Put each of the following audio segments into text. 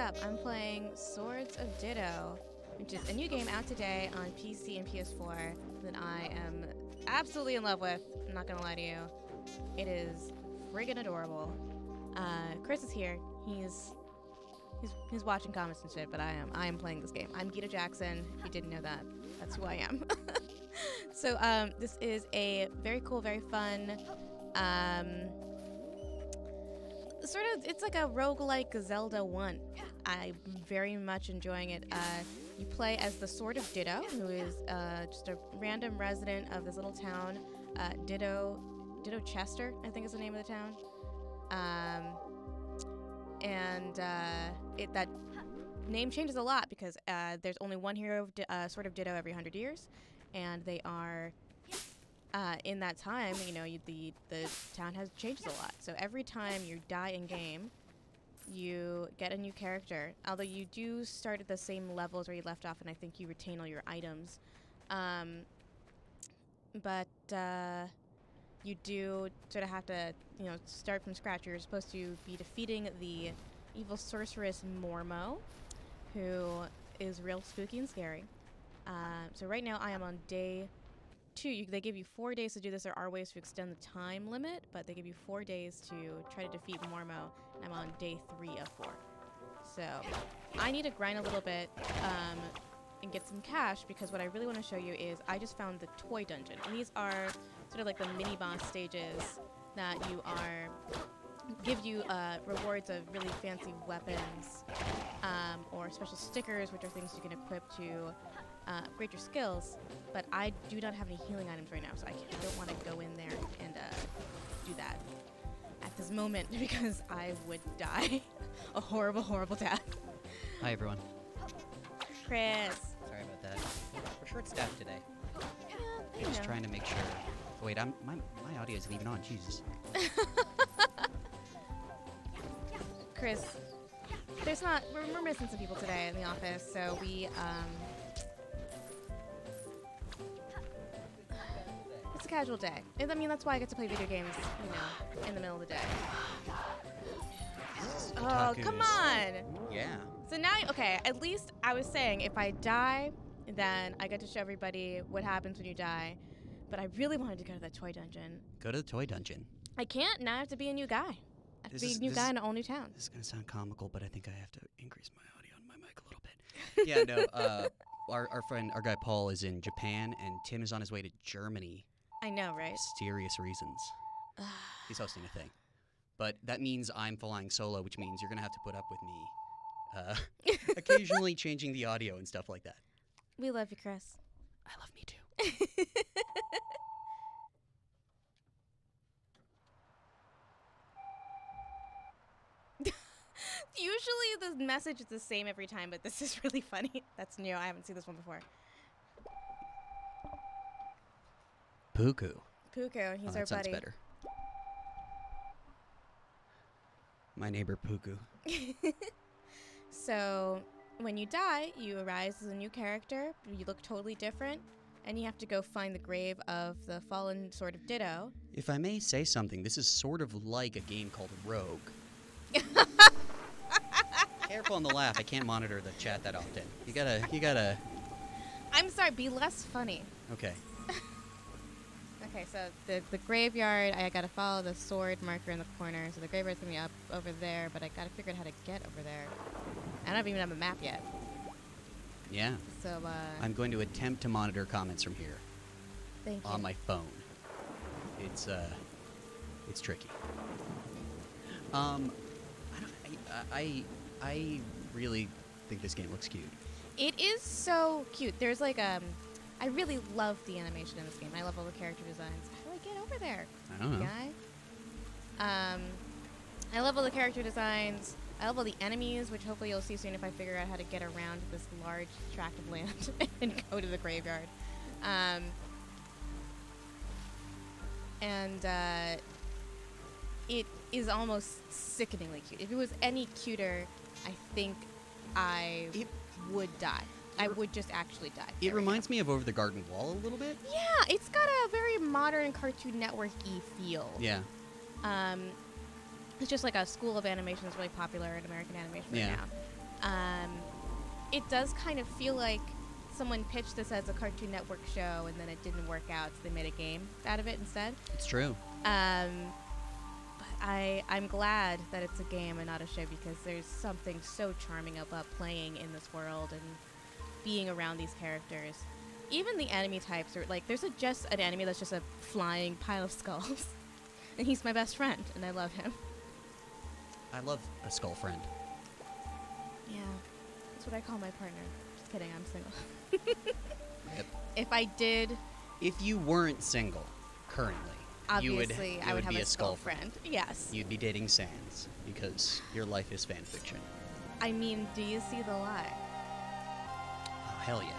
up? I'm playing Swords of Ditto, which is a new game out today on PC and PS4 that I am absolutely in love with. I'm not gonna lie to you. It is friggin' adorable. Chris is here. He's watching comments and shit, but I am playing this game. I'm Gita Jackson. If you didn't know that, that's who I am. So this is a very cool, very fun, it's like a roguelike Zelda 1. I'm very much enjoying it. You play as the Sword of Ditto, who is just a random resident of this little town. Ditto Chester, I think is the name of the town. That name changes a lot because there's only one hero of Sword of Ditto every 100 years, and they are in that time, the town has changes a lot. So every time you die in game, you get a new character. Although you do start at the same levels where you left off, and I think you retain all your items. But you do sort of have to, start from scratch. You're supposed to be defeating the evil sorceress Mormo, who is real spooky and scary. So right now I am on day 2. They give you 4 days to do this. There are ways to extend the time limit, but they give you 4 days to try to defeat Mormo. I'm on day 3 of 4. So I need to grind a little bit and get some cash, because what I really want to show you is I just found the toy dungeon. And these are sort of like the mini boss stages that give you rewards of really fancy weapons or special stickers, which are things you can equip to upgrade your skills. But I do not have any healing items right now, so I don't want to go in there and do that at this moment because I would die a horrible, horrible death. Hi, everyone. Chris. Sorry about that. We're short-staffed today. Yeah, I'm just trying to make sure. Oh, wait, my audio isn't even on. Jesus. Chris, we're missing some people today in the office, so we, it's a casual day. I mean, that's why I get to play video games, in the middle of the day. Oh, come on! Yeah. So now, okay, at least I was saying if I die, then I get to show everybody what happens when you die. But I really wanted to go to that toy dungeon. Go to the toy dungeon. I can't. Now I have to be a new guy. I have to be a new guy in an all-new town. This is going to sound comical, but I think I have to increase my audio on my mic a little bit. Yeah, no, our guy Paul is in Japan, and Tim is on his way to Germany. I know, right? Mysterious reasons. He's hosting a thing. But that means I'm flying solo, which means you're going to have to put up with me occasionally changing the audio and stuff like that. We love you, Chris. I love me too. Usually the message is the same every time, but this is really funny. That's new. I haven't seen this one before. Puku. Puku, he's our that sounds buddy. Better. My neighbor Puku. So, when you die, you arise as a new character. You look totally different, and you have to go find the grave of the fallen Sword of Ditto. If I may say something, this is sort of like a game called Rogue. Careful on the laugh. I can't monitor the chat that often. You gotta. I'm sorry. Be less funny. Okay. Okay, so the graveyard, I gotta follow the sword marker in the corner. So the graveyard's gonna be up over there, but I gotta figure out how to get over there. I don't even have a map yet. Yeah. So I'm going to attempt to monitor comments from here. Thank you. On my phone. It's tricky. I really think this game looks cute. It is so cute. There's like I really love the animation in this game. I love all the character designs. How do I get over there? I don't know. Guy? I love all the character designs. I love all the enemies, which hopefully you'll see soon if I figure out how to get around this large tract of land and go to the graveyard. It is almost sickeningly cute. If it was any cuter, I think I would die. I would just actually die. It reminds me of Over the Garden Wall a little bit. Yeah, it's got a very modern Cartoon Network-y feel. Yeah. It's just like a school of animation that's really popular in American animation right It does kind of feel like someone pitched this as a Cartoon Network show and then it didn't work out, so they made a game out of it instead. It's true. But I'm glad that it's a game and not a show because there's something so charming about playing in this world and being around these characters. Even the enemy types are like, there's just an enemy that's just a flying pile of skulls. And he's my best friend, and I love him. I love a skull friend. Yeah, that's what I call my partner. Just kidding, I'm single. Yep. If you weren't single currently, obviously, you I would have be a skull friend. Yes. You'd be dating Sans because your life is fan fiction. I mean, do you see the lie? Oh, hell yeah.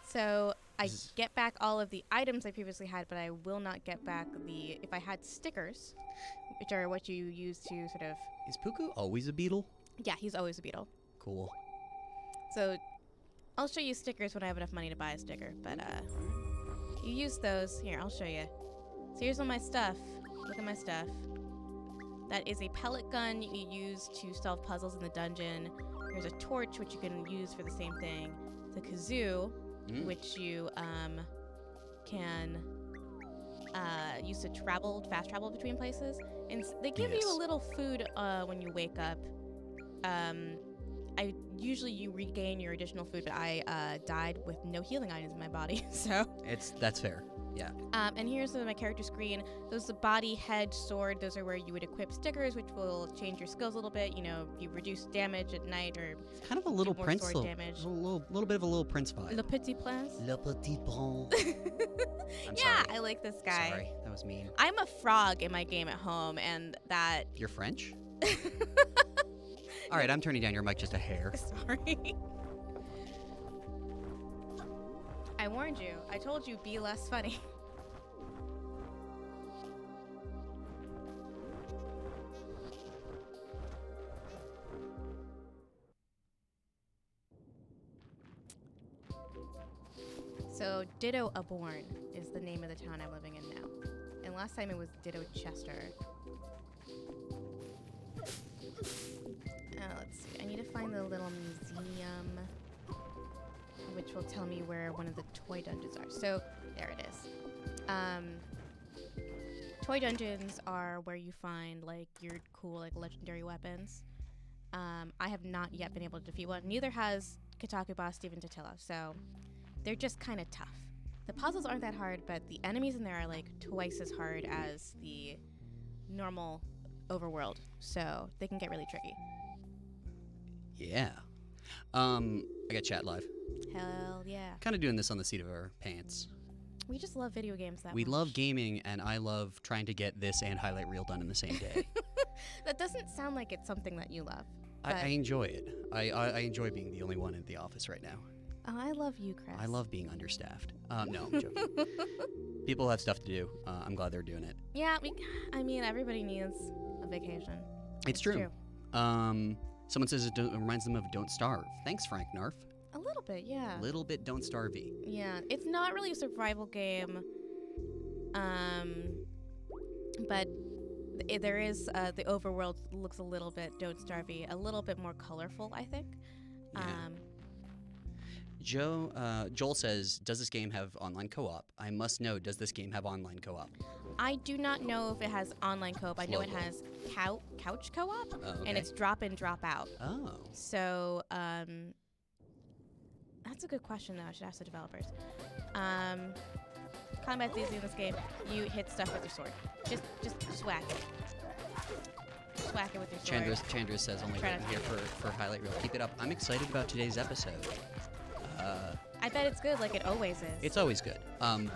So I get back all of the items I previously had, but I will not get back if I had stickers, which are what you use to sort of... Is Puku always a beetle? Yeah, he's always a beetle. Cool. So I'll show you stickers when I have enough money to buy a sticker, but you use those. Here, I'll show you. So here's all my stuff. Look at my stuff. That is a pellet gun you use to solve puzzles in the dungeon. There's a torch, which you can use for the same thing. The kazoo, which you can use to fast travel between places. And they give you a little food when you wake up. Usually you regain your additional food, but I died with no healing items in my body, so... That's fair, yeah. And here's my character screen. Those are the body, head, sword. Those are where you would equip stickers, which will change your skills a little bit. You know, you reduce damage at night, or it's kind of a little prince, sword damage. A little bit of a little prince vibe. Le petit prince. Le petit prince. Yeah, I like this guy. Sorry, that was mean. I'm a frog in my game at home, and that... You're French? All right, I'm turning down your mic just a hair. Sorry. I warned you. I told you, be less funny. So, Ditto Aborn is the name of the town I'm living in now. And last time it was Ditto Chester. Let's see. I need to find the little museum, which will tell me where one of the toy dungeons are. So, there it is. Toy dungeons are where you find, like, your cool, like, legendary weapons. I have not yet been able to defeat one. Neither has Kotaku boss Steven Totilo, so they're just kind of tough. The puzzles aren't that hard, but the enemies in there are, like, twice as hard as the normal overworld, so they can get really tricky. Yeah. I got chat live. Hell yeah. Kind of doing this on the seat of our pants. We just love video games that much. We love gaming, and I love trying to get this and highlight reel done in the same day. That doesn't sound like it's something that you love. I enjoy it. I enjoy being the only one in the office right now. Oh, I love you, Chris. I love being understaffed. No, I'm joking. People have stuff to do. I'm glad they're doing it. Yeah, I mean, everybody needs a vacation. It's true. Someone says it reminds them of Don't Starve. Thanks, Frank Narf. A little bit, yeah. A little bit Don't Starve-y. Yeah, it's not really a survival game, but there is, the overworld looks a little bit Don't Starve-y, a little bit more colorful, I think. Yeah. Joel says, does this game have online co-op? I must know, does this game have online co-op? I do not know if it has online co-op. I know it has couch co-op, and it's drop in, drop out. Oh. So, that's a good question, though. I should ask the developers. Combat's easy in this game. You hit stuff with your sword. Just whack it. Just whack it with your sword. Chandra says only written here for highlight reel. Keep it up. I'm excited about today's episode. I bet it's good, like it always is. It's always good. Whatever.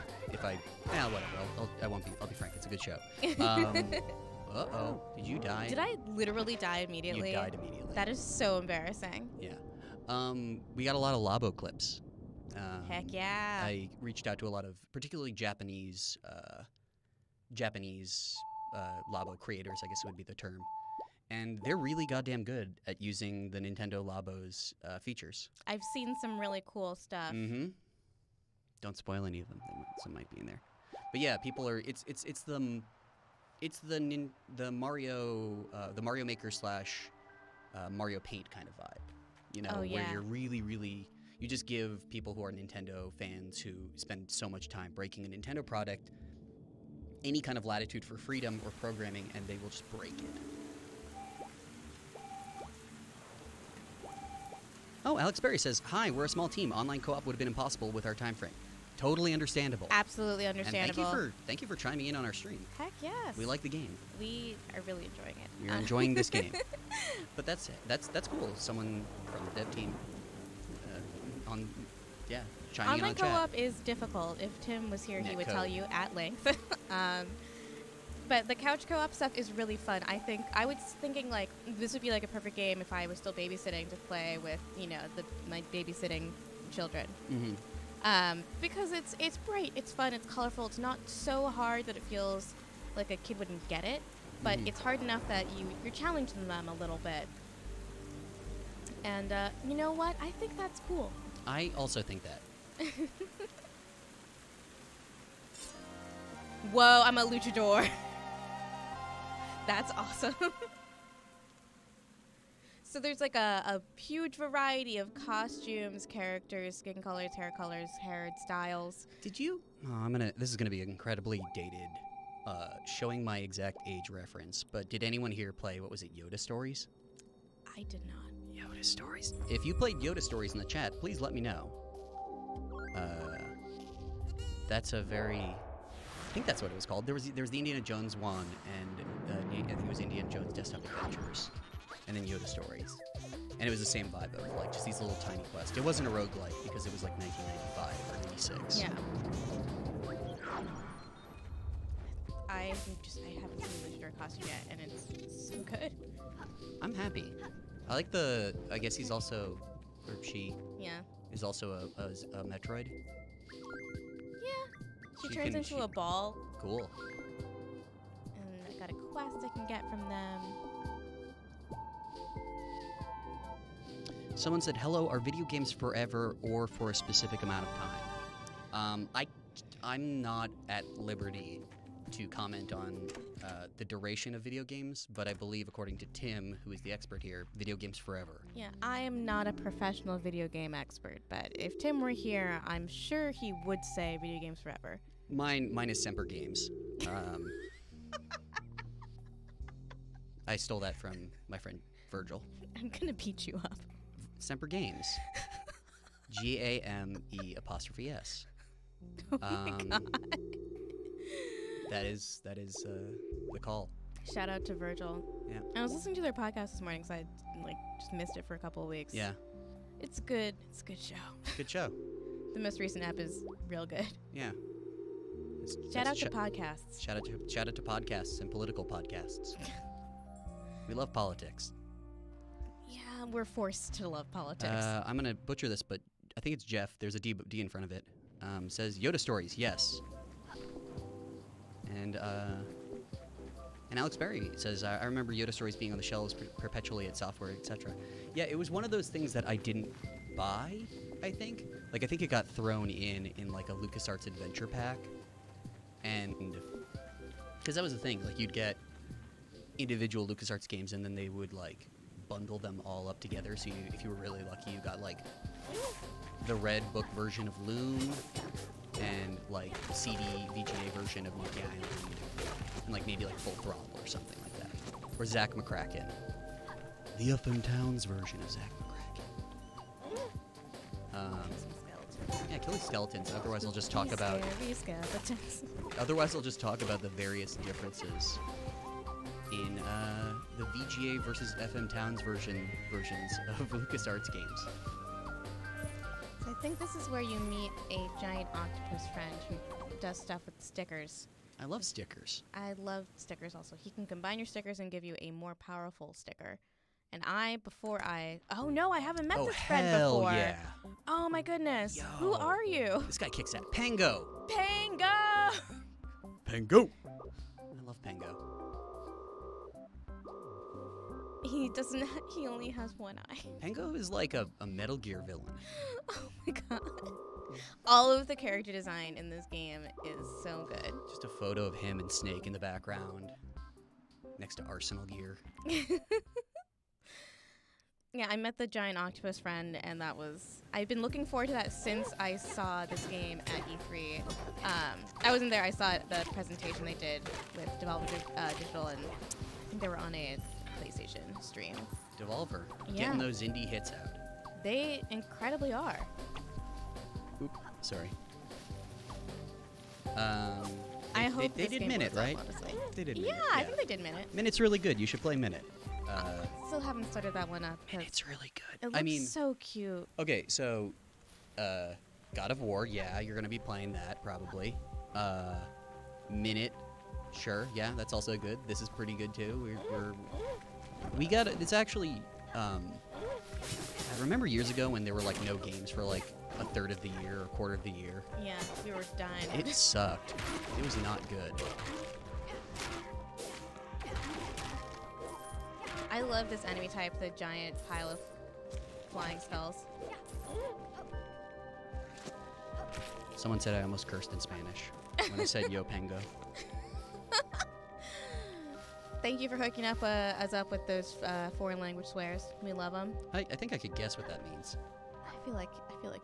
I'll be frank. It's a good show. Uh-oh. Did you die? Did I literally die immediately? You died immediately. That is so embarrassing. Yeah. We got a lot of Labo clips. Heck yeah. I reached out to a lot of particularly Japanese Labo creators, I guess would be the term. And they're really goddamn good at using the Nintendo Labo's features. I've seen some really cool stuff. Mm-hmm. Don't spoil any of them. Some might be in there. But yeah, people are. It's the Mario Maker / Mario Paint kind of vibe. You know, Oh, where yeah. you're really you just give people who are Nintendo fans who spend so much time breaking a Nintendo product any kind of latitude for freedom or programming, and they will just break it. Oh, Alex Berry says, "Hi, we're a small team. Online co-op would have been impossible with our time frame." Totally understandable. Absolutely understandable. And thank you for chiming in on our stream. Heck yes. We like the game. We are really enjoying it. We're enjoying this game. But that's cool. Someone from the dev team chiming Online in on chat. co-op is difficult. If Tim was here, he would Netcode. tell you at length. But the couch co-op stuff is really fun. I was thinking like this would be like a perfect game if I was still babysitting to play with, you know, my babysitting children. Mm-hmm. Because it's bright, it's fun, it's colorful. It's not so hard that it feels like a kid wouldn't get it, but it's hard enough that you're challenging them a little bit. And you know what? I think that's cool. I also think that. Whoa, I'm a luchador. That's awesome. So there's like a huge variety of costumes, characters, skin colors, hair styles. Did you? Oh, this is gonna be incredibly dated, showing my exact age reference. But did anyone here play, what was it, Yoda Stories? I did not. Yoda Stories. If you played Yoda Stories in the chat, please let me know. That's a very... I think that's what it was called. There was the Indiana Jones one, and I think it was Indiana Jones Desktop Adventures, and then Yoda Stories. And it was the same vibe of like just these little tiny quests. It wasn't a roguelike because it was like 1995 or 96. Yeah. I haven't seen the luchador costume yet, and it's so good. I'm happy. I like I guess he's also, or she Yeah. is also a Metroid. She turns into a ball. Cool. And I got a quest I can get from them. Someone said, "Hello, are video games forever or for a specific amount of time?" I'm not at liberty to comment on the duration of video games, but I believe, according to Tim, who is the expert here, video games forever. Yeah, I am not a professional video game expert, but if Tim were here, I'm sure he would say video games forever. Mine is Semper Games. I stole that from my friend Virgil. I'm gonna beat you up. Semper Games. GAME''S. Oh my god. That is the call. Shout out to Virgil. Yeah. I was listening to their podcast this morning, so I just missed it for a couple of weeks. Yeah. It's good. It's a good show. Good show. The most recent ep is real good. Yeah. Shout out to podcasts. Shout out to podcasts and political podcasts. We love politics. Yeah, we're forced to love politics. I'm gonna butcher this, but I think it's Jeff. There's a D in front of it. Says Yoda Stories. Yes. And Alex Berry says, I remember Yoda Stories being on the shelves perpetually at Software, etc. Yeah, it was one of those things that I didn't buy, I think. Like, I think it got thrown in like a LucasArts adventure pack. And because that was the thing, like, you'd get individual LucasArts games and then they would, like, bundle them all up together. So if you were really lucky, you got, like, the red book version of Loom and, like, CD VGA version of Monkey Island, and, like, maybe, like, Full Throttle or something like that. Or Zach McCracken. The FM Towns version of Zach McCracken. Yeah, Killing Skeletons. Otherwise, I'll just talk about... Otherwise, I'll just talk about the various differences in the VGA versus FM Towns versions of LucasArts games. I think this is where you meet a giant octopus friend who does stuff with stickers. I love stickers. I love stickers also. He can combine your stickers and give you a more powerful sticker. And oh no, I haven't met this friend hell before. Yeah. Oh my goodness. Yo. Who are you? This guy kicks at Pango. Pango! Pango. I love Pango. He only has one eye. Pango is like a Metal Gear villain. Oh my god. All of the character design in this game is so good. Just a photo of him and Snake in the background, next to Arsenal gear. Yeah, I met the giant octopus friend, and that was... I've been looking forward to that since I saw this game at E3. I wasn't there. I saw the presentation they did with Devolver Digital, and I think they were on a PlayStation stream. Devolver, Yeah. getting those indie hits out. They incredibly are. Oop, sorry. I hope they this did game Minute, blows up, right? honestly. They did Yeah, Minute. I think they did Minute. Minute's really good. You should play Minute. Still haven't started that one up. 'Cause Minute's really good. it looks I mean, so cute. okay, so God of War, yeah, you're gonna be playing that probably. Minute, sure, yeah, that's also good. This is pretty good too. We got it's actually. I remember years ago when there were like no games for like a third of the year or a quarter of the year. Yeah, we were dying. It sucked. It was not good. I love this enemy type, the giant pile of flying skulls. Someone said I almost cursed in Spanish when I said Yo Pengo. Thank you for hooking us up with those foreign language swears. We love them. I think I could guess what that means. I feel like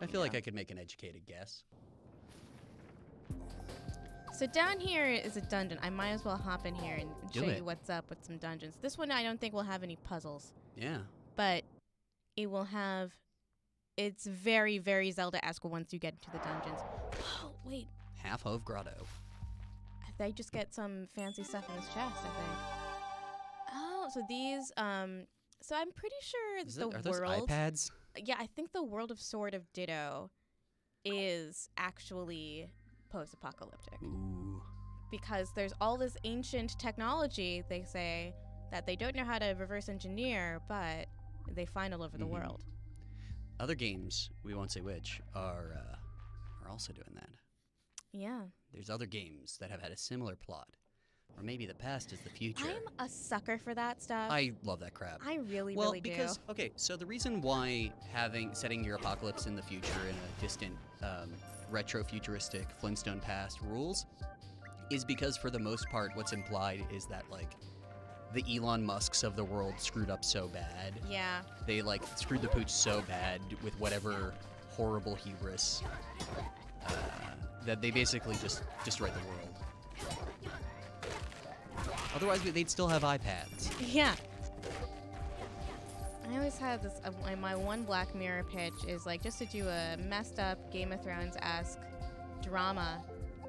I feel like I could make an educated guess. So down here is a dungeon. I might as well hop in here and Do show it. you what's up with some dungeons. This one I don't think will have any puzzles, Yeah. but it will have. It's very, very Zelda-esque once you get into the dungeons. Oh wait, Half Hove Grotto. they just get some fancy stuff in this chest, I think. Oh, so these. So I'm pretty sure Are those world. iPads? Yeah, I think the world of Sword of Ditto is actually post-apocalyptic Ooh. because there's all this ancient technology, they say, that they don't know how to reverse engineer, but they find all over the world. Other games, we won't say which, are also doing that. Yeah. There's other games that have had a similar plot. Or maybe the past is the future. I'm a sucker for that stuff. I love that crap. I really, well, really because, do. okay, so the reason why setting your apocalypse in the future in a distant, retro-futuristic Flintstone past rules is because, for the most part, what's implied is that, like, the Elon Musks of the world screwed up so bad. Yeah. They, like, screwed the pooch so bad with whatever horrible hubris that they basically just destroyed the world. Otherwise, they'd still have iPads. Yeah. I always have this, my one Black Mirror pitch is like just to do a messed up Game of Thrones-esque drama,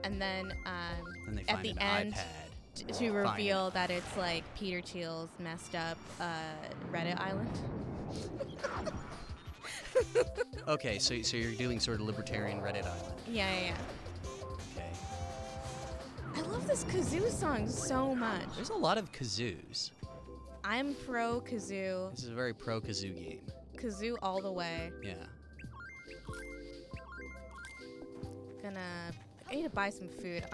and then And they at find the an end iPad. to reveal that it's like Peter Thiel's messed up Reddit island. Okay, so you're doing sort of libertarian Reddit island. Yeah. Okay. I love this kazoo song so much. There's a lot of kazoos. I'm pro kazoo. This is a very pro kazoo game. Kazoo all the way. Yeah. I need to buy some food.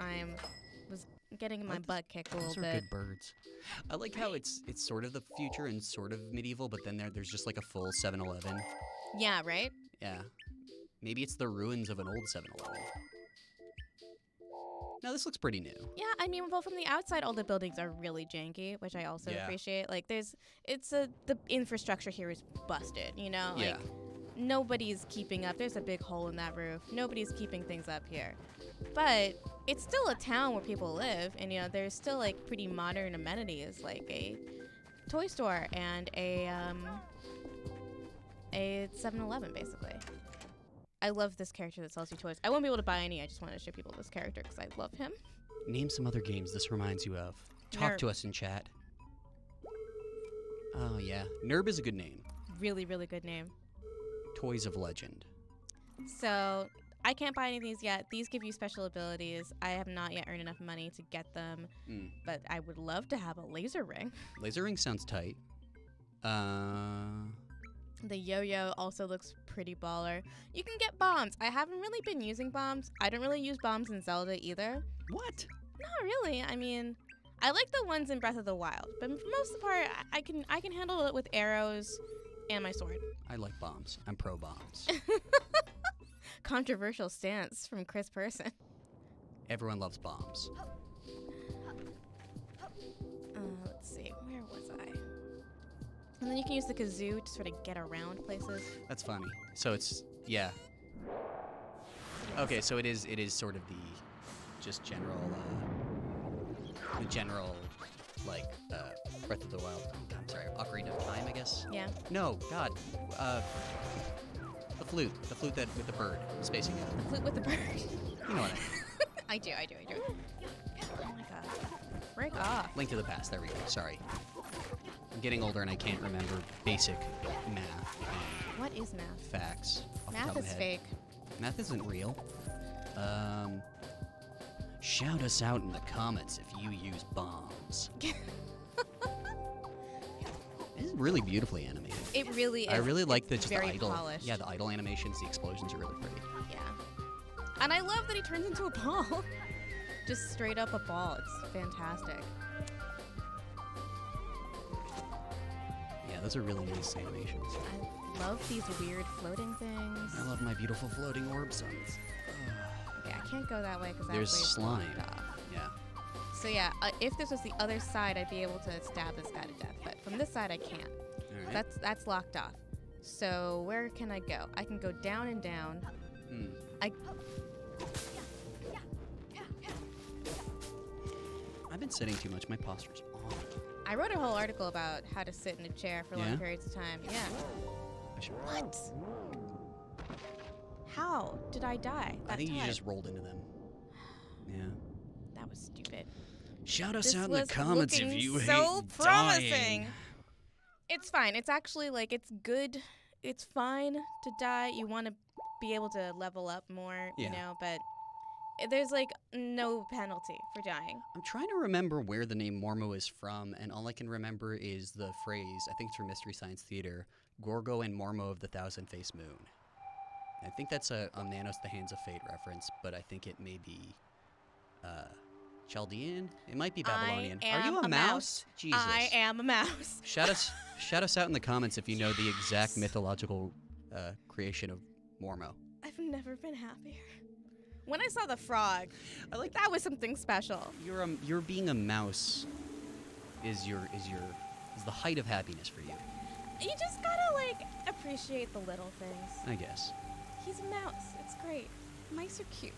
Was getting my butt kicked a little Those are bit. good birds. I like how it's sort of the future and sort of medieval, but then there's just like a full 7-Eleven. Yeah, right? Yeah. Maybe it's the ruins of an old 7-Eleven. No, this looks pretty new. Yeah, I mean, well, from the outside, all the buildings are really janky, which I also Yeah. appreciate. Like, the infrastructure here is busted, you know? Yeah. Like, nobody's keeping up. There's a big hole in that roof. Nobody's keeping things up here. But it's still a town where people live, and, you know, there's still, like, pretty modern amenities, like a toy store and a 7-Eleven, basically. I love this character that sells you toys. I won't be able to buy any. I just want to show people this character because I love him. Name some other games this reminds you of. Talk to us in chat. Oh, yeah. Nerb is a good name. Really, really good name. Toys of Legend. So I can't buy any of these yet. These give you special abilities. I have not yet earned enough money to get them, but I would love to have a laser ring. Laser ring sounds tight. The yo-yo also looks pretty baller. You can get bombs. I haven't really been using bombs. I don't really use bombs in Zelda either. What? Not really. I mean, I like the ones in Breath of the Wild, but for most of the part, I can handle it with arrows and my sword. I like bombs. I'm pro bombs. Controversial stance from Chris Person. Everyone loves bombs. Let's see. Where was I? And then you can use the kazoo to sort of get around places. That's funny. So it's yeah. Okay, so it is sort of the just general like Breath of the Wild. I'm sorry, Ocarina of Time, I guess. Yeah. No, God, the flute that with the bird spacing out. The flute with the bird. You know what I mean. I do. Oh my god. Break off. Link to the Past. There we go. Sorry. I'm getting older and I can't remember basic math and What is math? facts. Off the top Math of my is head. fake. Math isn't real. Shout us out in the comments if you use bombs. This is really beautifully animated. It really is. I really like It's the very idle. polished. Yeah, the idle animations, the explosions are really pretty. Yeah. And I love that he turns into a ball. Just straight up a ball. It's fantastic. Yeah, those are really nice animations. I love these weird floating things. I love my beautiful floating orb suns. Okay, I can't go that way because that There's way's slime. blocked off. Yeah. So yeah, if this was the other side, I'd be able to stab this guy to death. But from this side, I can't. All right. That's locked off. So where can I go? I can go down and down. I've been sitting too much. My posture's on. I wrote a whole article about how to sit in a chair for Yeah? long periods of time. Yeah. I should. What? How did I die? I think you time? just rolled into them. Yeah. That was stupid. Shout us This out in the was comments if looking you so hate promising. dying. It's fine. It's actually like it's good. It's fine to die. You want to be able to level up more, Yeah. you know, but there's like no penalty for dying. I'm trying to remember where the name Mormo is from, and all I can remember is the phrase, I think it's from Mystery Science Theater, Gorgo and Mormo of the Thousand-Faced Moon. I think that's a Manos the Hands of Fate reference, but I think it may be Chaldean? It might be Babylonian. I Are you am a a mouse? mouse. Jesus. I am a mouse. Shout us out in the comments if you know the exact mythological creation of Mormo. I've never been happier. When I saw the frog, I like that was something special. You're being a mouse is the height of happiness for you, You just gotta like appreciate the little things. I guess. He's a mouse. It's great. Mice are cute.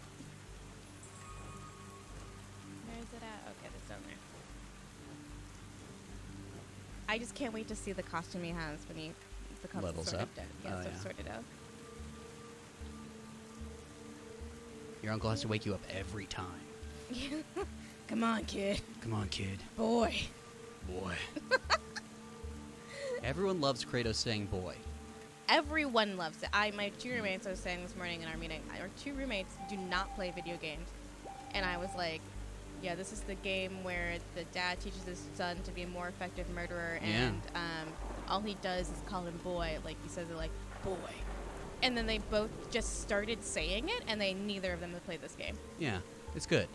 Where is it at? Okay, it's down there. I just can't wait to see the costume he has when he becomes Levels Sword up? of Ditto. Yeah, Oh, yeah. Sword of Ditto. Your uncle has to wake you up every time. Come on, kid. Come on, kid. Boy. Boy. Everyone loves Kratos saying boy. Everyone loves it. My two roommates, I was saying this morning in our meeting, our two roommates do not play video games. And I was like, yeah, this is the game where the dad teaches his son to be a more effective murderer, and all he does is call him boy. Like, he says it like, boy. And then they both just started saying it, and neither of them have played this game. Yeah, it's good.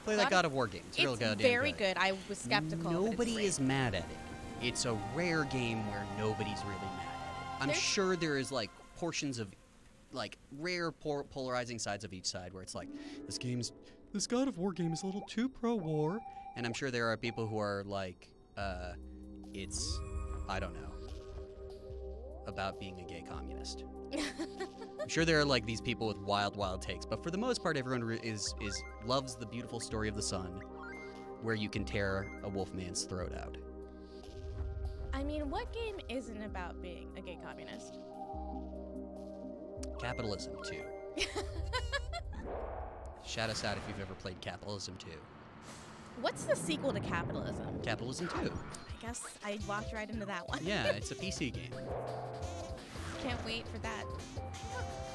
Play that God of War game. It's real It's goddamn very good. I was skeptical. but it's Nobody great. is mad at it. It's a rare game where nobody's really mad at it. I'm There's- sure there is like portions of like rare polarizing sides of each side where it's like this God of War game is a little too pro-war, and I'm sure there are people who are like it's I don't know about being a gay communist. I'm sure there are like these people with wild takes, but for the most part, everyone loves the beautiful story of the sun, where you can tear a wolf man's throat out. I mean, what game isn't about being a gay communist? Capitalism 2. Shout us out if you've ever played Capitalism 2. What's the sequel to Capitalism? Capitalism 2. I guess I walked right into that one. Yeah, it's a PC game. Can't wait for that.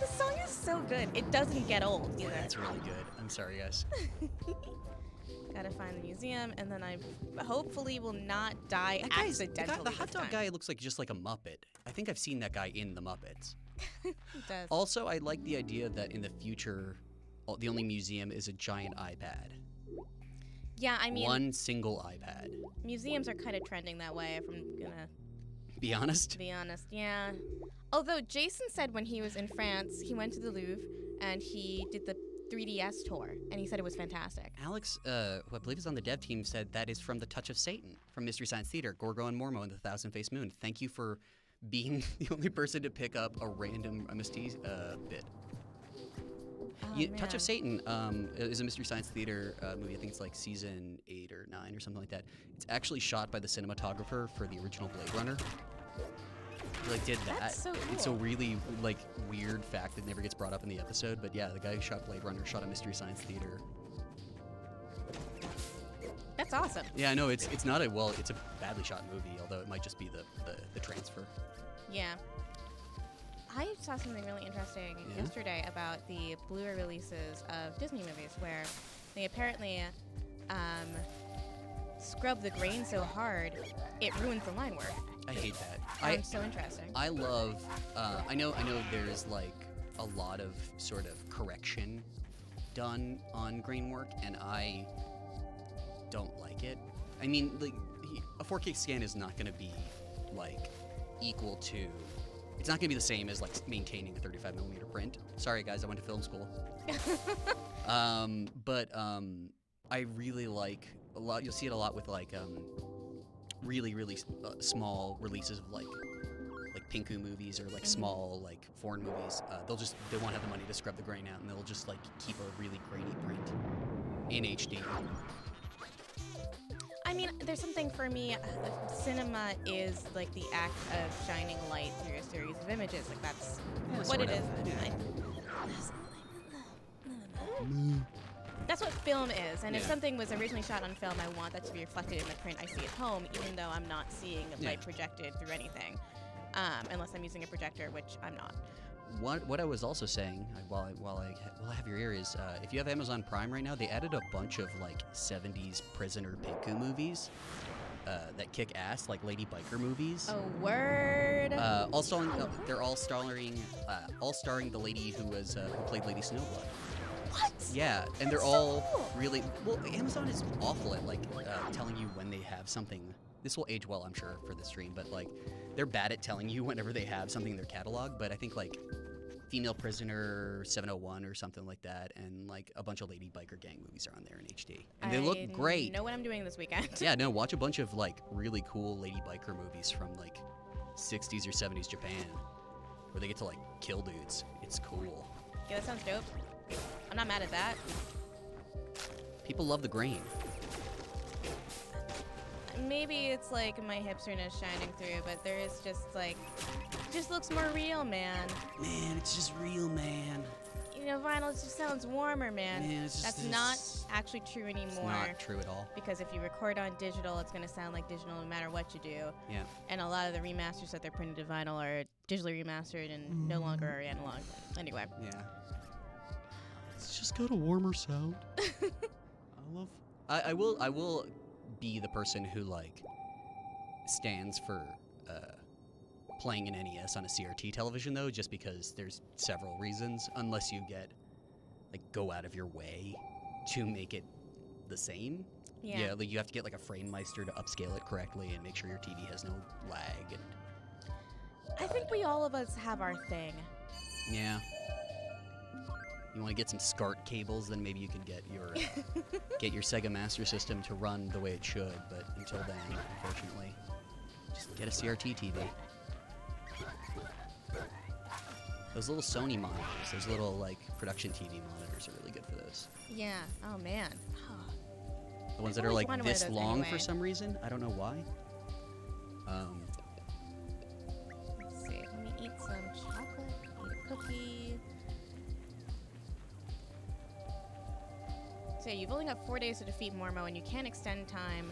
The song is so good. It doesn't get old either. That's really good. I'm sorry, guys. Gotta find the museum, and then I hopefully will not die That guy's, accidentally. the hot this dog time. guy looks like just like a Muppet. I think I've seen that guy in the Muppets. He does. Also, I like the idea that in the future, the only museum is a giant iPad. Yeah, I mean, One single iPad. museums are kind of trending that way, if I'm gonna Be honest. be honest. Yeah. Although Jason said when he was in France, he went to the Louvre and he did the 3DS tour, and he said it was fantastic. Alex, who I believe is on the dev team, said that is from The Touch of Satan from Mystery Science Theater, Gorgo and Mormo and the Thousand-Faced Moon. Thank you for being the only person to pick up a random Mystique bit. Oh, Touch man. of Satan is a Mystery Science Theater movie. I think it's like season 8 or 9 or something like that. It's actually shot by the cinematographer for the original Blade Runner. He like did that. That's so It's a cool. really like weird fact that never gets brought up in the episode. But yeah, the guy who shot Blade Runner shot a Mystery Science Theater. That's awesome. Yeah, I know it's not a it's a badly shot movie, although it might just be the transfer. Yeah. I saw something really interesting Yeah? yesterday about the Blu-ray releases of Disney movies, where they apparently scrub the grain so hard it ruins the line work. I hate that. Sounds so interesting. I love. I know there's like a lot of sort of correction done on grain work, and I don't like it. I mean, like a 4K scan is not going to be like equal to. It's not going to be the same as like maintaining a 35mm print. Sorry guys, I went to film school. But I really like a lot. You'll see it a lot with like really small releases of like Pinku movies or like small like foreign movies. They won't have the money to scrub the grain out, and they'll just like keep a really grainy print in HD. I mean, there's something for me. Cinema is like the act of shining light through a series of images. Like that's what sort it of, is. yeah. That's what film is. And if Yeah. something was originally shot on film, I want that to be reflected in the print I see at home, even though I'm not seeing light projected through anything, unless I'm using a projector, which I'm not. What I was also saying while I have your ear is if you have Amazon Prime right now, they added a bunch of like 70s prisoner Pinku movies that kick ass, like lady biker movies. Oh, word. All starring, they're all starring the lady who played Lady Snowblood. What? Yeah, and they're That's so all cool. really well. Amazon is awful at like telling you when they have something. This will age well, I'm sure, for the stream, but like they're bad at telling you whenever they have something in their catalog. But I think like Female Prisoner 701 or something like that, and like a bunch of lady biker gang movies are on there in HD, and they look great. I know what I'm doing this weekend. Yeah, no, watch a bunch of like really cool lady biker movies from like 60s or 70s Japan, where they get to like kill dudes. It's cool. Yeah, that sounds dope. I'm not mad at that. People love the grain. Maybe it's like my hipsterness shining through, but there is just like, it just looks more real, man. Man, it's just real, man. You know, vinyl just sounds warmer, man. Man, it's just That's not actually true anymore. It's not true at all. Because if you record on digital, it's going to sound like digital no matter what you do. Yeah. And a lot of the remasters that they're printed to vinyl are digitally remastered and no longer are analog. Anyway. Yeah. It's just got a warmer sound. I will be the person who like stands for playing an NES on a CRT television though, just because there's several reasons, unless you go out of your way to make it the same. Yeah. Like you have to get like a frame meister to upscale it correctly and make sure your TV has no lag. And I think all of us have our thing. yeah. You want to get some SCART cables, then maybe you could get your Sega Master System to run the way it should. But until then, unfortunately, just get a CRT TV. Those little Sony monitors, those little like production TV monitors, are really good for those. Yeah. Oh, man. The ones that are always like wanted one of this those long anyway. for some reason. I don't know why. Let's see. Let me eat some chocolate, eat a cookie. So yeah, you've only got 4 days to defeat Mormo, and you can extend time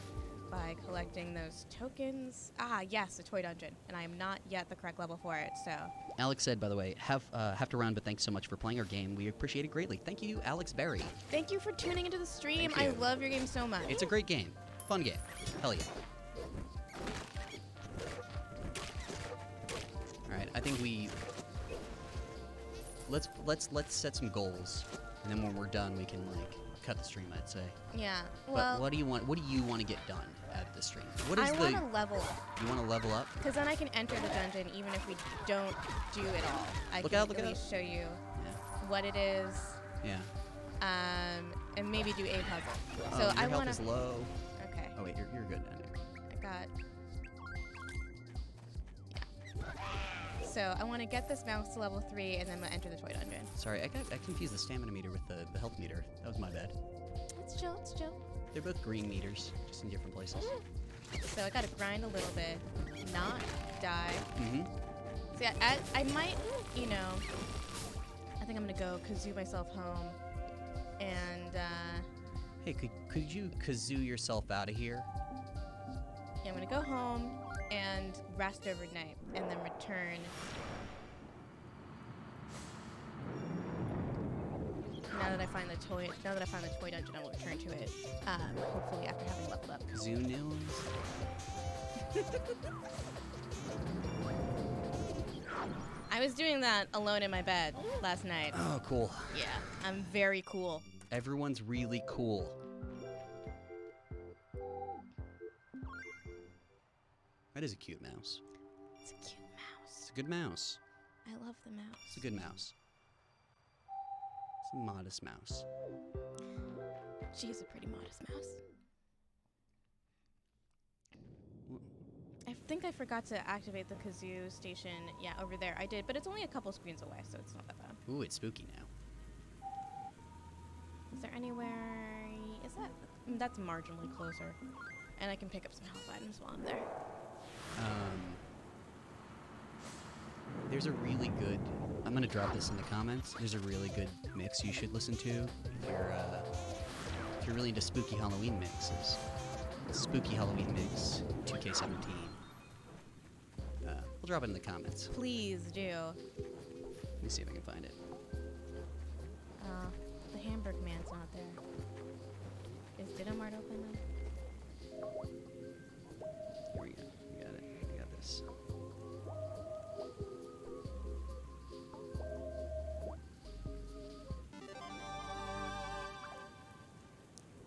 by collecting those tokens. Ah, yes, the toy dungeon, and I am not yet the correct level for it, so. Alex said, by the way, have to run, but thanks so much for playing our game. We appreciate it greatly. Thank you, Alex Berry. Thank you for tuning into the stream. Thank I you. love your game so much. It's a great game. Fun game. Hell yeah. Alright, I think let's set some goals, and then when we're done we can like cut the stream, I'd say. Yeah, But well, what do you want to get done out of the stream? What is I want to level up, you want to level up? because then I can enter the dungeon even if we don't do it all. I Look can out, look at out. least show you Yeah. what it is. Yeah. and maybe do a puzzle. Oh, So your I health want is to. low. Okay. Oh wait, you're good down there. I got. Yeah. So I want to get this mouse to level 3, and then I'm gonna enter the toy dungeon. Sorry, I confused the stamina meter with the health meter. That was my bad. It's chill. It's chill. They're both green meters, just in different places. So I gotta grind a little bit, not die. Mm-hmm. So yeah, I might, you know, I think I'm gonna go kazoo myself home, and Hey, could you kazoo yourself out of here? yeah, I'm gonna go home and rest overnight, and then return. Now that I find the toy dungeon, I will return to it. Hopefully after having leveled up. Kazoo news? I was doing that alone in my bed last night. Oh, cool. Yeah, I'm very cool. Everyone's really cool. That is a cute mouse. It's a cute mouse. It's a good mouse. I love the mouse. It's a good mouse. It's a modest mouse. She's a pretty modest mouse. I think I forgot to activate the kazoo station. Yeah, over there. I did, but it's only a couple screens away, so it's not that bad. Ooh, it's spooky now. Is there anywhere... Is that... That's marginally closer. And I can pick up some health items while I'm there. There's a really good... I'm going to drop this in the comments. There's a really good mix you should listen to if you're really into spooky Halloween mixes. Spooky Halloween mix 2K17. We'll drop it in the comments. Please do. Let me see if I can find it. The Hamburg man's not there. Is Ditto Mart open then? Here we go. We got it. We got this.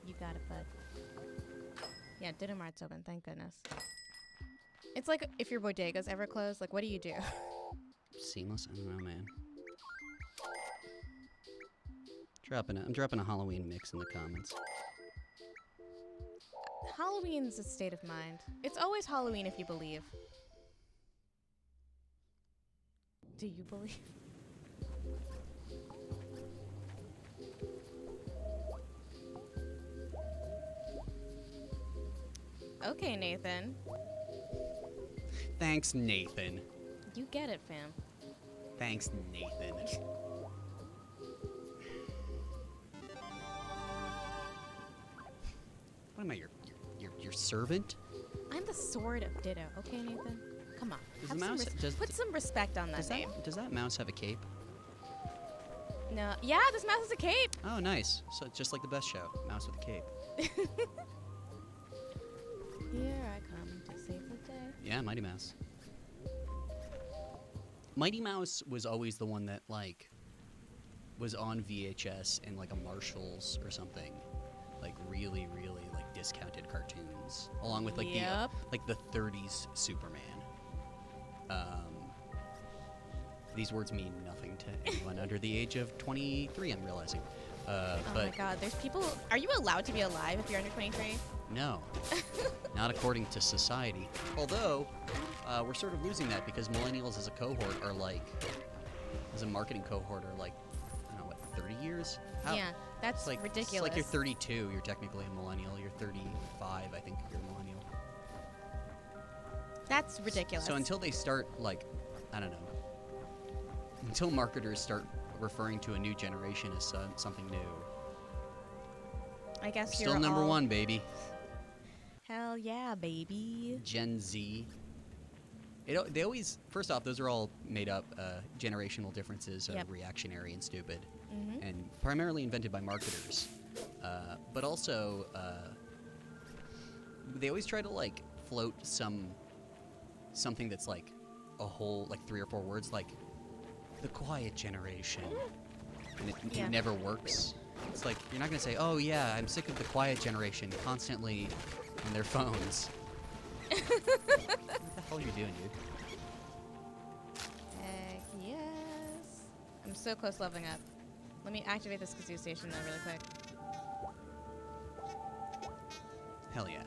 You got it, bud. Yeah, Ditto Mart's open, thank goodness. It's like if your bodega's ever closed, like what do you do? Seamless? I don't know, man. I'm dropping a Halloween mix in the comments. Halloween's a state of mind. It's always Halloween if you believe. Do you believe? Okay, Nathan. Thanks, Nathan. You get it, fam. Thanks, Nathan. What am I, your servant? I'm the Sword of Ditto, okay, Nathan? Come on. Does have the some mouse- does- put some respect on that name. Does that mouse have a cape? No. Yeah, this mouse has a cape. Oh, nice. So it's just like the best show. Mouse with a cape. Here I come to save the day. Yeah, Mighty Mouse. Mighty Mouse was always the one that, like, was on VHS in, like, a Marshalls or something. Like, really, really, like, discounted cartoons. Along with, like, the 30s Superman. These words mean nothing to anyone under the age of 23, I'm realizing. Oh but my god, there's people... Are you allowed to be alive if you're under 23? no, not according to society. Although, we're sort of losing that because millennials as a cohort are like, as a marketing cohort are like, I don't know, what, 30 years? Yeah, that's like, ridiculous. It's like you're 32, you're technically a millennial. You're 35, I think you're a millennial. That's ridiculous. So until they start, like, I don't know, until marketers start referring to a new generation as something new. I guess Still you're number all... one, baby. Hell yeah, baby. Gen Z. They always, first off, those are all made up generational differences are reactionary and stupid, and primarily invented by marketers. But also, they always try to like float something that's like a whole like 3 or 4 words, like the quiet generation, and it never works. It's like you're not gonna say, "Oh yeah, I'm sick of the quiet generation constantly on their phones." What the hell are you doing, dude? Heck yes. I'm so close leveling up. Let me activate this kazoo station though really quick. Hell yeah.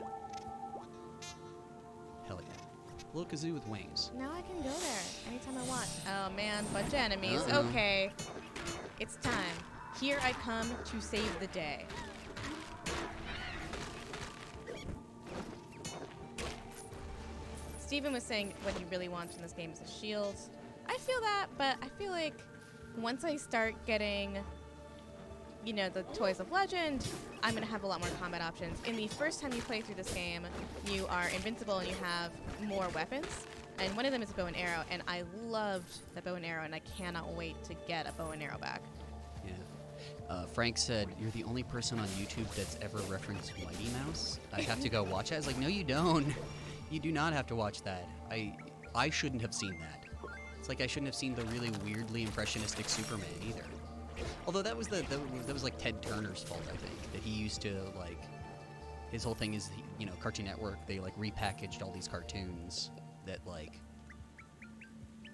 Hell yeah. Little kazoo with wings. Now I can go there anytime I want. Oh man, bunch of enemies. Uh-oh. Okay. It's time. Here I come to save the day. Steven was saying what he really wants in this game is a shield. I feel that, but I feel like once I start getting, you know, the Toys of Legend, I'm going to have a lot more combat options. In the first time you play through this game, you are invincible and you have more weapons. And one of them is a bow and arrow, and I loved the bow and arrow, and I cannot wait to get a bow and arrow back. Yeah. Frank said, you're the only person on YouTube that's ever referenced Mighty Mouse. I have to go watch it. I was like, no, you don't. You do not have to watch that. I shouldn't have seen that. It's like I shouldn't have seen the really weirdly impressionistic Superman either. Although that was like Ted Turner's fault, I think, that he used to like. His whole thing is, you know, Cartoon Network. They like repackaged all these cartoons that like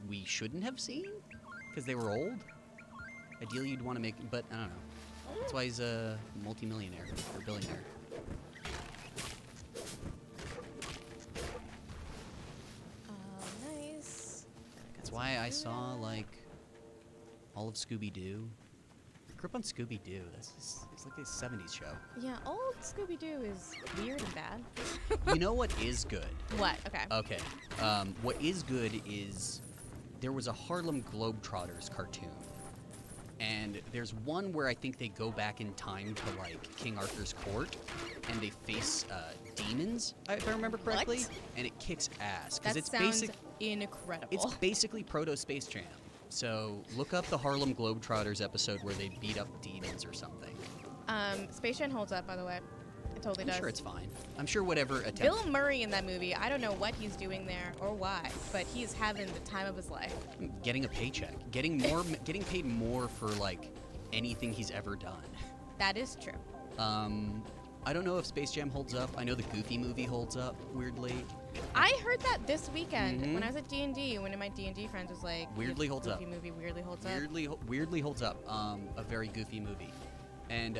we shouldn't have seen because they were old. Ideally, you'd want to make, but I don't know. That's why he's a multimillionaire or billionaire. Nice. That's why I saw like all of Scooby-Doo. I grew up on Scooby-Doo. It's like a 70s show. Yeah, old Scooby-Doo is weird and bad. You know what is good? What? Okay. Okay. What is good is there was a Harlem Globetrotters cartoon. And there's one where I think they go back in time to like King Arthur's court, and they face demons, if I remember correctly, What? and it kicks ass That it's sounds incredible. It's basically proto Space Jam. So look up the Harlem Globetrotters episode where they beat up demons or something. Space Jam holds up, by the way. It totally does. I'm sure it's fine. I'm sure whatever attempt. Bill Murray in that movie, I don't know what he's doing there or why, but he's having the time of his life. Getting a paycheck, getting paid more for like anything he's ever done. That is true. I don't know if Space Jam holds up. I know the Goofy movie holds up weirdly. I heard that this weekend Mhm. when I was at D&D. One of my D&D friends was like, Weirdly holds up. Goofy movie weirdly holds up. Weirdly holds up. A very goofy movie. And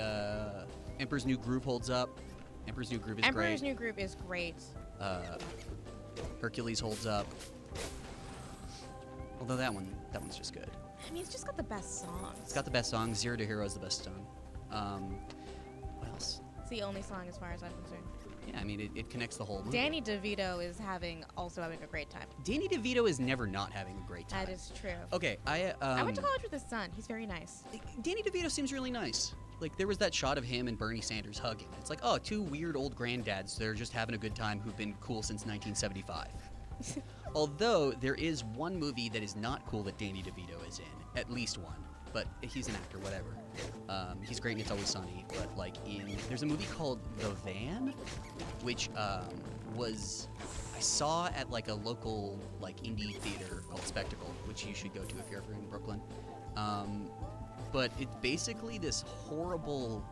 Emperor's New Groove holds up. Emperor's New Groove is great. Emperor's New Groove is great. Hercules holds up. Although that one's just good. I mean, it's just got the best songs. It's got the best songs. Zero to Hero is the best song. What else? It's the only song as far as I'm concerned. Yeah, I mean, it connects the whole movie. Danny DeVito is also having a great time. Danny DeVito is never not having a great time. That is true. Okay, I went to college with his son. He's very nice. Danny DeVito seems really nice. Like, there was that shot of him and Bernie Sanders hugging. It's like, oh, two weird old granddads that are just having a good time who've been cool since 1975. Although, there is one movie that is not cool that Danny DeVito is in. At least one. But he's an actor, whatever. He's great in It's Always Sunny. But, like, there's a movie called The Van, which I saw at, like, a local, like, indie theater called Spectacle, which you should go to if you're ever in Brooklyn. But it's basically this horrible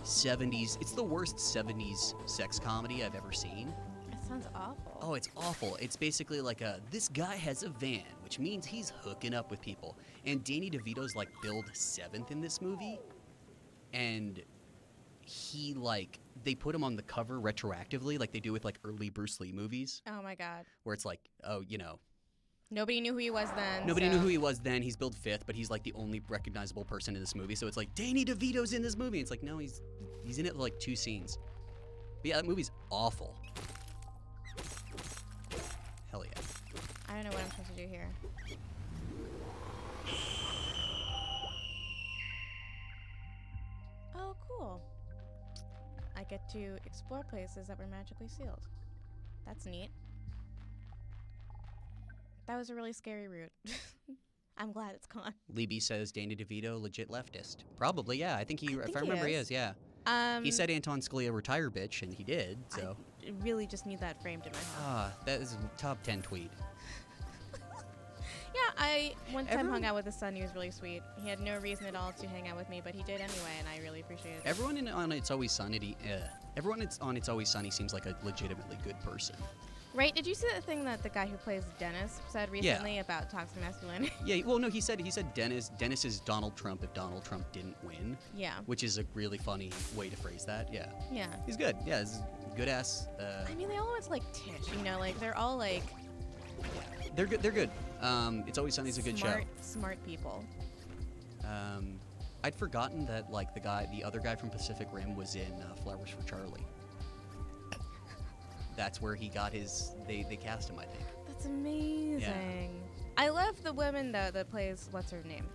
70s, it's the worst 70s sex comedy I've ever seen. That sounds awful. Oh, it's awful. It's basically like this guy has a van, which means he's hooking up with people. And Danny DeVito's like billed 7th in this movie. And he they put him on the cover retroactively, like they do with like early Bruce Lee movies. Oh my God. Where it's like, oh, you know. Nobody knew who he was then. Nobody knew who he was then. He's billed 5th, but he's like the only recognizable person in this movie. So it's like, Danny DeVito's in this movie. It's like, no, he's in it for like 2 scenes. But yeah, that movie's awful. Hell yeah. I don't know what I'm supposed to do here. Oh, cool. I get to explore places that were magically sealed. That's neat. That was a really scary route. I'm glad it's gone. Libby says Danny DeVito, legit leftist. Probably, yeah. I think if I he remember, he is. is, yeah. He said Anton Scalia retire bitch, and he did, so. I really just need that framed in my head. That is a top 10 tweet. Yeah, I one time hung out with his son. He was really sweet. He had no reason at all to hang out with me, but he did anyway, and I really appreciate it. Everyone on It's Always Sunny seems like a legitimately good person. Right? Did you see that thing that the guy who plays Dennis said recently about toxic masculinity? Yeah, well, no, he said Dennis is Donald Trump if Donald Trump didn't win. Yeah. Which is a really funny way to phrase that. Yeah. Yeah. He's good. Yeah, he's good ass. I mean, they all went to like Tish, you know, like they're all like. They're good. They're good. It's Always Sunny's a good show. Smart people. I'd forgotten that like the other guy from Pacific Rim was in Flowers for Charlie. That's where he got his. They cast him, I think. That's amazing. Yeah. I love the woman though that plays. What's her name?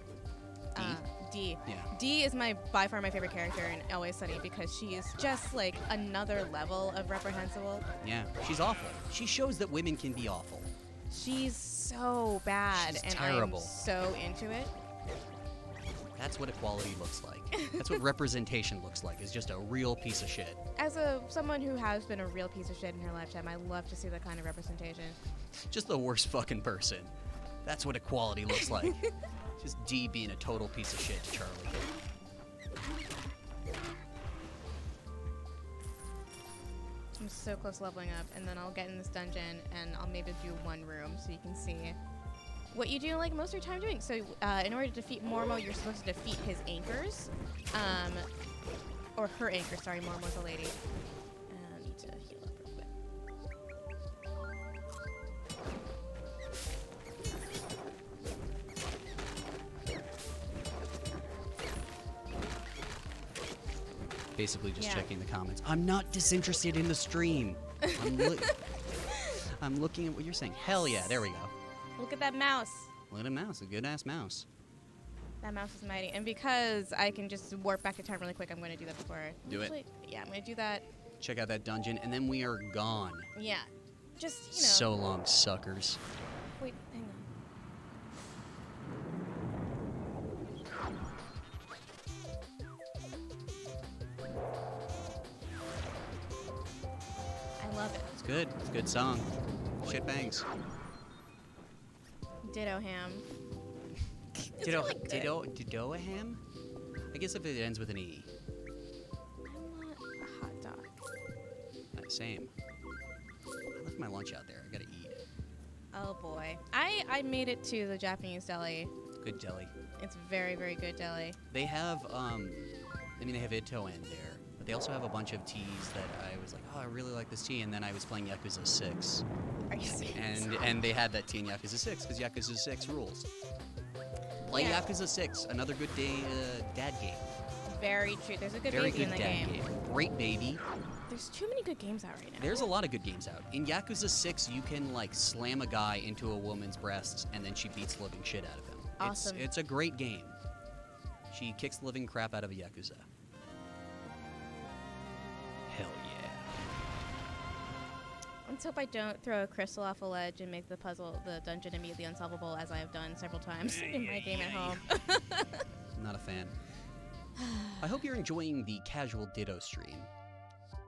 Dee. Dee. Yeah. Dee is by far my favorite character in Always Sunny because she is just like another level of reprehensible. Yeah, she's awful. She shows that women can be awful. She's so bad, She's and terrible. I'm so into it. That's what equality looks like. That's what representation looks like. Is just a real piece of shit. As someone who has been a real piece of shit in her lifetime, I love to see that kind of representation. Just the worst fucking person. That's what equality looks like. Just Dee being a total piece of shit to Charlie. I'm so close to leveling up, and then I'll get in this dungeon, and I'll maybe do one room so you can see what you do like most of your time doing. So in order to defeat Mormo, you're supposed to defeat his anchors. Or her anchor, sorry, Mormo's a lady. I need to heal up real quick. Basically just checking the comments. I'm not disinterested in the stream. I'm looking at what you're saying. Hell yeah, there we go. Look at that mouse. Look at a mouse, a good-ass mouse. That mouse is mighty. And because I can just warp back in time really quick, I'm going to do that before. Do it. Yeah, I'm going to do that. Check out that dungeon, and then we are gone. Yeah. Just, you know. So long, suckers. Wait, hang on. I love it. It's good. It's a good song. Shit bangs. Ditto ham. Ditto a ham? I guess if it ends with an E. I want a hot dog. Same. I left my lunch out there. I gotta eat. Oh boy. I made it to the Japanese deli. Good deli. It's very, very good deli. They have, they have Itto in there. But they also have a bunch of teas that I was like, oh, I really like this tea. And then I was playing Yakuza 6. Are you serious? And they had that tea in Yakuza 6, because Yakuza 6 rules. Play Yakuza 6, another good dad game. Very true. There's a good Very baby good in the dad game. Great baby. There's too many good games out right now. There's a lot of good games out. In Yakuza 6, you can, like, slam a guy into a woman's breasts, and then she beats the living shit out of him. Awesome. It's a great game. She kicks the living crap out of a Yakuza. Hell yeah. Let's hope I don't throw a crystal off a ledge and make the dungeon immediately unsolvable, as I have done several times in my game at home. Not a fan. I hope you're enjoying the casual Ditto stream,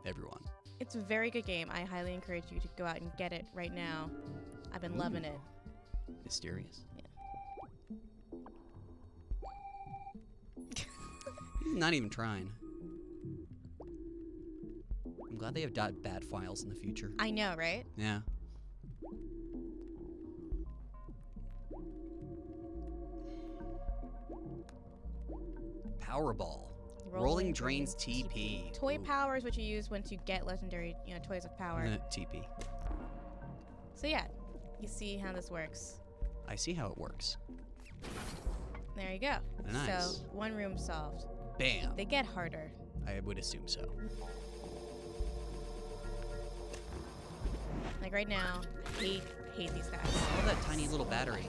everyone. It's a very good game. I highly encourage you to go out and get it right now. I've been loving it. Mysterious. Yeah. He's not even trying. I'm glad they have .bat files in the future. I know, right? Yeah. Powerball. Rolling Drains TP. Toy power is what you use once you get legendary, toys of power. TP. So yeah, you see how this works. I see how it works. There you go. Nice. So one room solved. Bam. They get harder. I would assume so. Like right now, hate these guys. Look at that tiny little battery.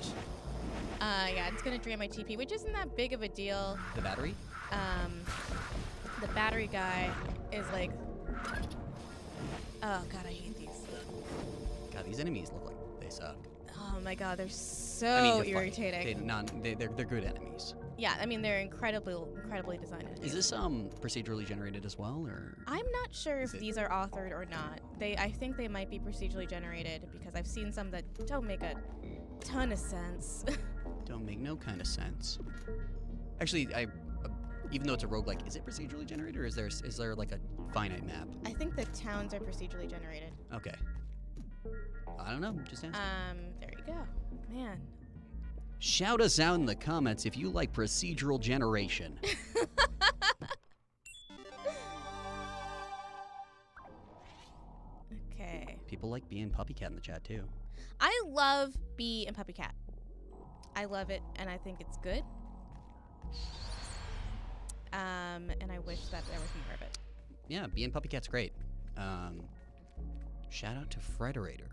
Yeah, it's gonna drain my TP, which isn't that big of a deal. The battery? The battery guy is like, oh god, I hate these. God, these enemies look like they suck. Oh my god, they're so irritating. They're good enemies. Yeah, I mean they're incredibly designed. Is this procedurally generated as well, or? I'm not sure if these are authored or not. I think they might be procedurally generated because I've seen some that don't make a ton of sense. Don't make no kind of sense. Actually, even though it's a roguelike, is it procedurally generated, or is there like a finite map? I think the towns are procedurally generated. Okay. I don't know. Just asking. There you go. Man. Shout us out in the comments if you like procedural generation. Okay. People like being Puppy Cat in the chat too. I love Bee and Puppy Cat. I love it, and I think it's good. And I wish that there was more of it. Yeah, Bee and Puppy Cat's great. Shout out to Frederator.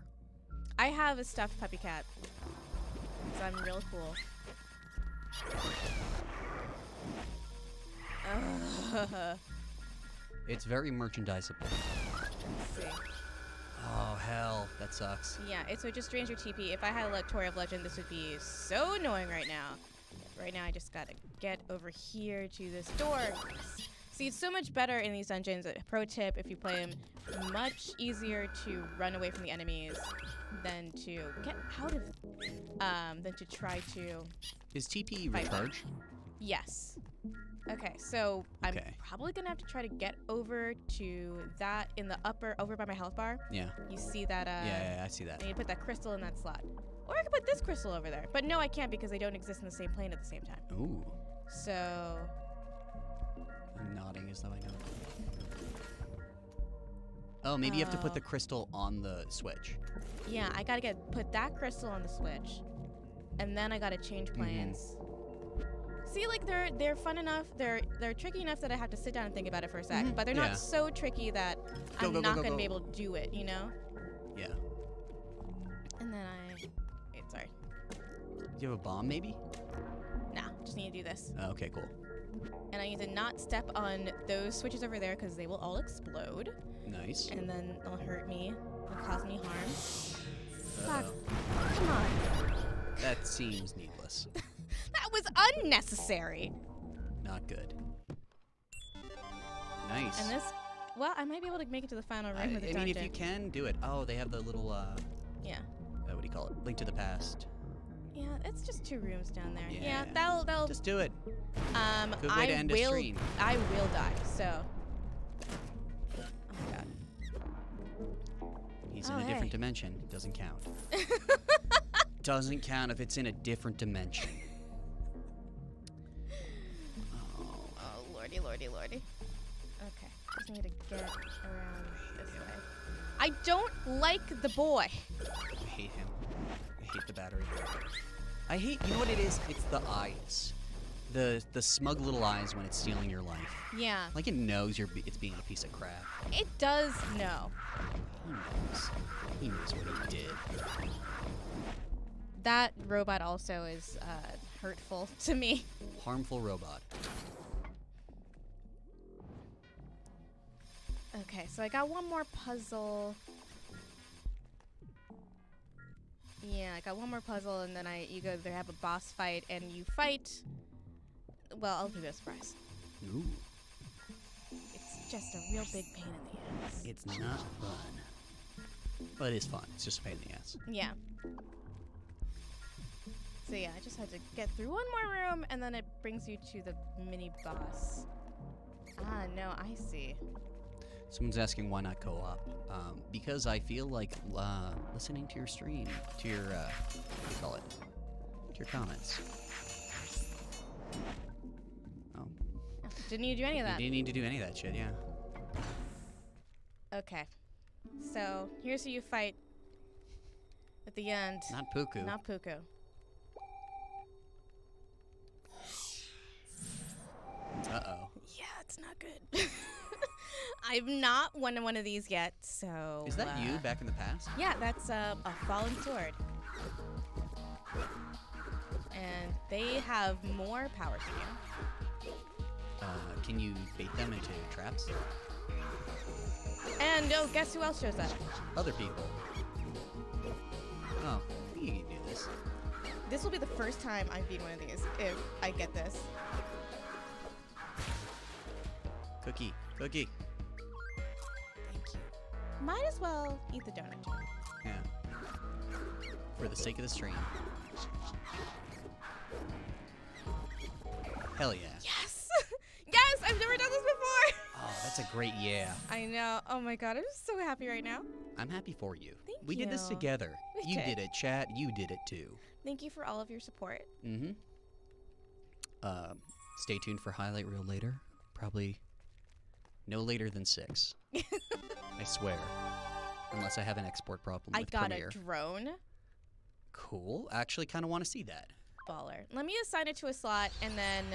I have a stuffed Puppy Cat, so I'm real cool. It's very merchandisable. Let's see. Oh, hell. That sucks. Yeah, it's so just drains your TP. If I had a Tory of Legend, this would be so annoying right now. Right now, I just gotta get over here to this door. See, it's so much better in these dungeons. A pro tip, if you play them, much easier to run away from the enemies than to get out of, than to try to... Is TP fight recharge? Yes. Okay, so I'm probably gonna have to try to get over to that in the upper, over by my health bar. Yeah. You see that, yeah, I see that. I need to put that crystal in that slot. Or I could put this crystal over there. But no, I can't because they don't exist in the same plane at the same time. Ooh. So... I'm nodding as though I know. Oh, maybe you have to put the crystal on the switch. Yeah, I gotta put that crystal on the switch. And then I gotta change planes. See, like, they're fun enough, they're tricky enough that I have to sit down and think about it for a sec. But they're not so tricky that I'm not gonna be able to do it, you know? Yeah. And then sorry. Do you have a bomb, maybe? Nah, just need to do this. Okay, cool. And I need to not step on those switches over there because they will all explode. Nice. And then they'll hurt me. They'll cause me harm. Fuck. Uh-oh. Come on. That seems needless. That was unnecessary. Not good. Nice. And this... Well, I might be able to make it to the final room of the dungeon. I mean, if you can, do it. Oh, they have the little, Yeah. What do you call it? Link to the past. Yeah, it's just 2 rooms down there. Yeah. That'll... Just do it. Good way I to end a stream. I will die, so... Oh my god. He's in a different dimension. It doesn't count. Doesn't count if it's in a different dimension. Oh, lordy, lordy, lordy. Okay, just need to get around this way. I don't like the boy. I hate him. I hate the battery. I hate, you know what it is? It's the eyes. The smug little eyes when it's stealing your life. Yeah. Like it knows it's being a piece of crap. It does know. He knows. He knows what he did. That robot also is hurtful to me. Harmful robot. Okay, so I got one more puzzle. Yeah, I got one more puzzle, and then you go there, have a boss fight, and you fight. Well, I'll give you a surprise. Ooh. It's just a real big pain in the ass. It's not fun. But it is fun. It's just a pain in the ass. Yeah. So yeah, I just had to get through one more room, and then it brings you to the mini boss. Ah, no, I see. Someone's asking why not co-op. Because I feel like listening to your stream, to your, what do you call it? To your comments. Oh. Didn't need to do any of that. You didn't need to do any of that shit, yeah. Okay. So, here's who you fight at the end. Not Puku. Not Puku. Uh-oh. Yeah, it's not good. I've not won one of these yet, so... Is that you back in the past? Yeah, that's a fallen sword. And they have more power to you. Can you bait them into traps? And, oh, guess who else shows up? Other people. Oh, you can do this. This will be the first time I've beaten one of these, if I get this. Cookie. Cookie. Thank you. Might as well eat the donut. Yeah. For the sake of the stream. Hell yeah. Yes! Yes! I've never done this before! Oh, That's a great yeah. I know. Oh my god, I'm so happy right now. I'm happy for you. Thank we did this you. together. We You did. did it, chat. You did it too. Thank you for all of your support. Mm-hmm. Stay tuned for highlight reel later. Probably no later than 6. I swear. Unless I have an export problem I with got Premiere. a drone. Cool. Actually kind of want to see that. Baller. Let me assign it to a slot, and then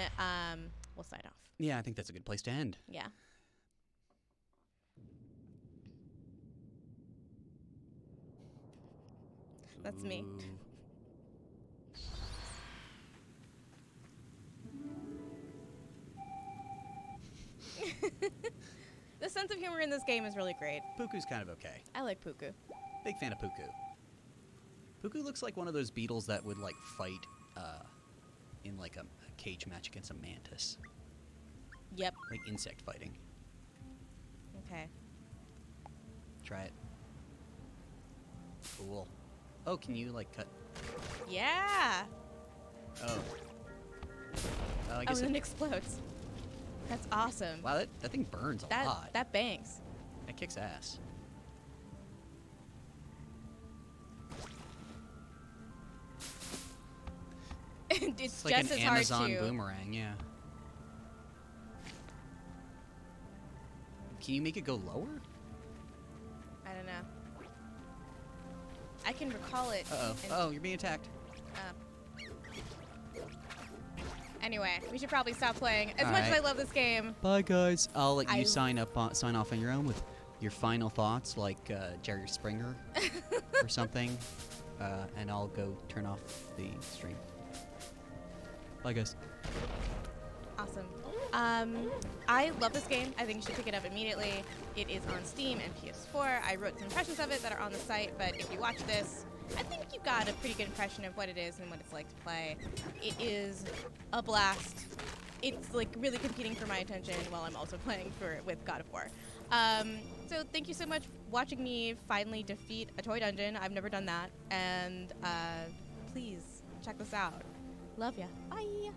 we'll sign off. Yeah, I think that's a good place to end. Yeah. That's me. Ooh. The sense of humor in this game is really great. Puku's kind of okay. I like Puku. Big fan of Puku. Puku looks like one of those beetles that would, like, fight in, like, a cage match against a mantis. Yep. Like, insect fighting. Okay. Try it. Cool. Oh, can you, like, cut... Yeah. Oh. Oh, I Oh, guess and then it explodes. That's awesome. Wow, that thing burns a lot. That bangs. That kicks ass. It's like just an as hard Amazon to. boomerang, yeah. Can you make it go lower? I don't know. I can recall it. Uh-oh. and- Oh, you're being attacked. Anyway, we should probably stop playing. As All much as right. I love this game, Bye, guys. I'll let you I- sign off on your own with your final thoughts, like Jerry Springer or something, and I'll go turn off the stream. Bye, guys. awesome. I love this game. I think you should pick it up immediately. It is on Steam and PS4. I wrote some impressions of it that are on the site, but if you watch this, I think you got a pretty good impression of what it is and what it's like to play. It is a blast. It's like really competing for my attention while I'm also playing with God of War. So thank you so much for watching me finally defeat a toy dungeon. I've never done that. And please check this out. Love ya. Bye.